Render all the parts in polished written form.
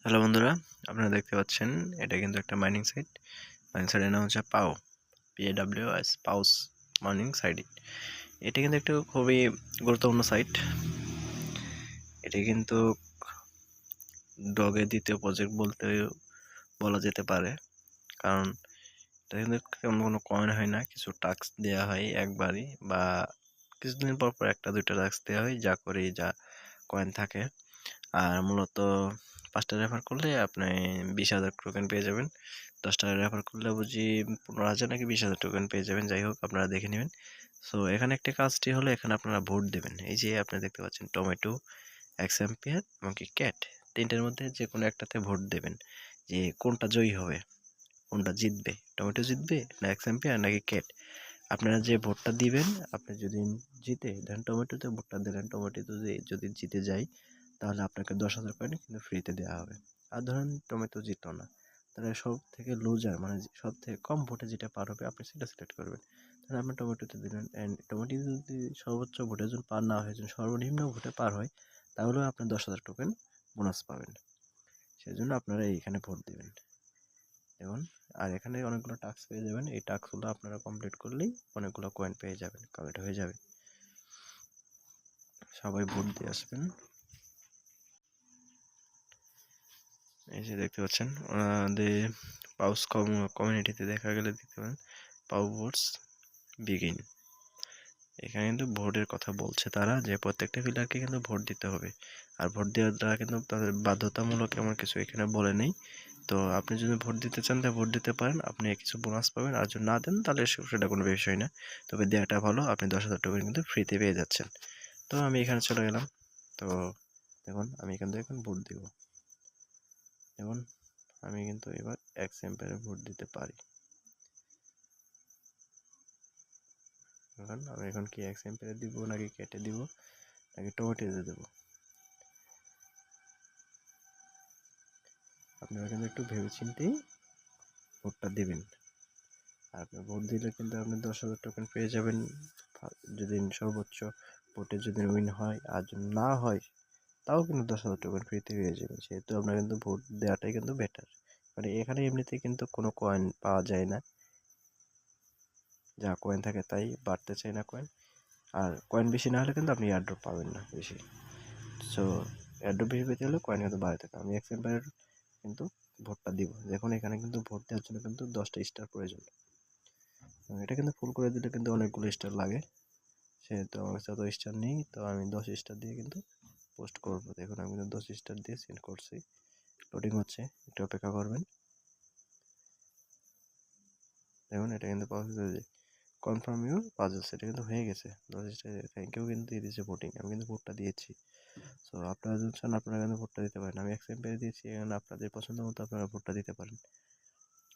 Hello বন্ধুরা, আপনারা দেখতে পাচ্ছেন এটা কিন্তু একটা মাইনিং সাইট। মাইনিং সাইটের নাম হচ্ছে PAWS পাউস মাইনিং সাইট। এটা কিন্তু একটা খুবই গুরুত্বপূর্ণ সাইট। এটি কিন্তু ডগের দ্বিতীয় প্রজেক্ট বলতে বলা যেতে পারে, কারণ এটা কিন্তু তেমন কোনো কয়েন হয় না, কিছু টাস্ক দেওয়া হয় একবারই বা কিছুদিন পর পর একটা দুইটা টাস্ক দেওয়া হয়, যা করে যা কয়েন থাকে। আর মূলত 5টা রেফার করলে আপনি 20,000 টোকেন পেয়ে যাবেন। 10টা রেফার করলে বুঝি 15,000 নাকি 20,000 টোকেন পেয়ে যাবেন। যাই হোক, আপনারা দেখে নেবেন। সো এখানে একটা কাজটি হলো, এখানে আপনারা ভোট দেবেন। এই যে আপনি দেখতে পাচ্ছেন টমেটো, এক্সাম্পিয়ার এবং কি ক্যাট, তিনটের মধ্যে যে কোনো একটাতে ভোট দেবেন যে কোনটা জয়ী হবে, কোনটা জিতবে, টমেটো জিতবে না এক্সাম্পিয়ার নাকি ক্যাট। আপনারা যে ভোটটা দিবেন, আপনি যদি জিতে দেন টমেটোতে ভোটটা দিলেন, টমেটো যদি জিতে যায় তাহলে আপনাকে 10,000 কয়েন কিন্তু ফ্রিতে দেওয়া হবে। আর ধরেন টমেটো জিতলো না, তাহলে সব থেকে লুজার মানে সব থেকে কম ভোটে যেটা পার হবে আপনি সেটা সিলেক্ট করবেন। তাহলে আপনি টমেটোতে দিলেন, অ্যান্ড টমেটো যদি সর্বোচ্চ ভোটে যদি পার না হয়, যদি সর্বনিম্ন ভোটে পার হয়, তাহলেও আপনি 10,000 টোকেন বোনাস পাবেন। সেই জন্য আপনারা এইখানে ভোট দেবেন। দেখুন, আর এখানে অনেকগুলো টাস্ক পেয়ে যাবেন। এই টাস্কগুলো আপনারা কমপ্লিট করলেই অনেকগুলো কয়েন পেয়ে যাবেন, কালেক্ট হয়ে যাবে। সবাই ভোট দিয়ে আসবেন। এই যে দেখতে পাচ্ছেন আমাদের পাউস কমিউনিটিতে দেখা গেলে দেখতে পাবেন পাউ ভোটস বিগিন। এখানে কিন্তু ভোটের কথা বলছে তারা, যে প্রত্যেকটা প্লেয়ারকে কিন্তু ভোট দিতে হবে। আর ভোট দেওয়ার দ্বারা কিন্তু তাদের বাধ্যতামূলক এমন কিছু এখানে বলে নেই। তো আপনি যদি ভোট দিতে চান তাহলে ভোট দিতে পারেন, আপনি কিছু বোনাস পাবেন। আর যদি না দেন তাহলে সেটা কোনো বিষয় না, তবে দেওয়াটা ভালো। আপনি 10,000 টোকেন কিন্তু ফ্রিতে পেয়ে যাচ্ছেন। তো আমি এখানে চলে গেলাম। তো দেখুন, আমি এখান থেকে এখন ভোট দেব। দেখুন, আমি কিন্তু এবার এক্সাম্পলে ভোট দিতে পারি। আমি এখন কি এক্সাম্পলে দিব নাকি কেটে দিব নাকি টমেটোতে দেব, আপনারা কিন্তু একটু ভেবেচিন্তেই ভোটটা দেবেন। আর আপনি ভোট দিলে কিন্তু আপনি 10,000 টোকেন পেয়ে যাবেন যদি সর্বোচ্চ ভোটে যদি উইন হয়। আর যদি না হয় তাও কিন্তু 10,000 টোকেন ফ্রিতে পেয়ে যাবেন। সেহেতু আপনার কিন্তু ভোট দেওয়াটাই কিন্তু বেটার। মানে এখানে এমনিতে কিন্তু কোনো কয়েন পাওয়া যায় না, যা কয়েন থাকে তাই, বাড়তে চাই না কয়েন। আর কয়েন বেশি না হলে কিন্তু আপনি এয়ারড্রপ পাবেন না বেশি। সো এয়ারড্রপ বেশি পেতে হলে কয়েন কিন্তু বাড়াতে হবে। আমি এক্সাম্পলের কিন্তু ভোটটা দিব। দেখুন, এখানে কিন্তু ভোট দেওয়ার জন্য কিন্তু 10টা স্টার প্রয়োজন। এটা কিন্তু ফুল করে দিলে কিন্তু অনেকগুলো স্টার লাগে, সেহেতু আমার কাছে অত স্টার নেই। তো আমি 10 স্টার দিয়ে কিন্তু পোস্ট করব। দেখুন, আমি কিন্তু 10 স্টার দিয়ে সেন্ড করছি। লোডিং হচ্ছে, একটু অপেক্ষা করবেন। দেখুন, এটা কিন্তু কনফার্ম ইউর পাজলস, এটা কিন্তু হয়ে গেছে। 10 স্টার থ্যাংক ইউ কিন্তু দিয়ে দিয়েছে ভোটিং। আমি কিন্তু ভোটটা দিয়েছি। সো আপনারা যদি চান আপনারা কিন্তু ভোটটা দিতে পারেন। আমি এক্সাম্পল দিয়েছি, এখানে আপনাদের পছন্দ মতো আপনারা ভোটটা দিতে পারেন।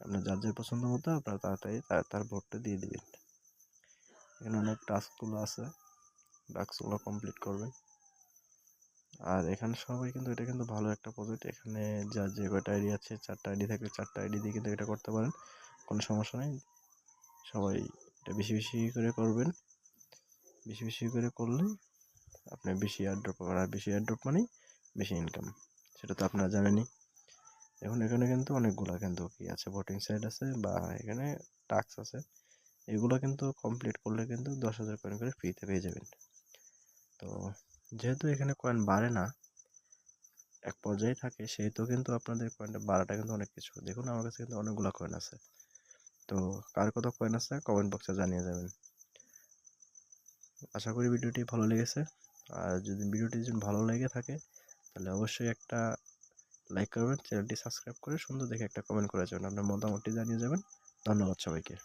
আপনার যার পছন্দ মতো আপনারা তাড়াতাড়ি তার ভোটটা দিয়ে দিবেন। এখানে অনেক টাস্কগুলো আছে, টাস্কগুলো কমপ্লিট করবেন। আর এখানে সবাই কিন্তু, এটা কিন্তু ভালো একটা প্রজেক্ট। এখানে যার যে কয়টা আইডি আছে, 4টা আইডি থাকলে 4টা আইডি দিয়ে কিন্তু এটা করতে পারেন, কোনো সমস্যা নেই। সবাই এটা বেশি বেশি করে করবেন। বেশি বেশি করে করলে আপনি বেশি এয়ারড্রপ পাবেন, আর বেশি এয়ারড্রপ মানেই বেশি ইনকাম, সেটা তো আপনারা জানেনই। এখন এখানে কিন্তু অনেকগুলো কিন্তু কি আছে, ভোটিং সাইট আছে বা এখানে টাস্ক আছে। এগুলো কিন্তু কমপ্লিট করলে কিন্তু 10,000 কয়েন করে ফ্রিতে পেয়ে যাবেন। তো যেহেতু এখানে কয়েন বাড়ে না, এক পর্যায়ে থাকে, সেহেতু কিন্তু আপনাদের কয়েনটা বাড়াটা কিন্তু অনেক কিছু। দেখুন, আমার কাছে কিন্তু অনেকগুলো কয়েন আছে। তো কার কত কয়েন আছে কমেন্ট বক্সে জানিয়ে যাবেন। আশা করি ভিডিওটি ভালো লেগেছে। আর যদি ভিডিওটি ভালো লেগে থাকে তাহলে অবশ্যই একটা লাইক করবেন, চ্যানেলটি সাবস্ক্রাইব করে সুন্দর দেখে একটা কমেন্ট করে যাবেন, আপনার মতামতটি জানিয়ে যাবেন। ধন্যবাদ সবাইকে।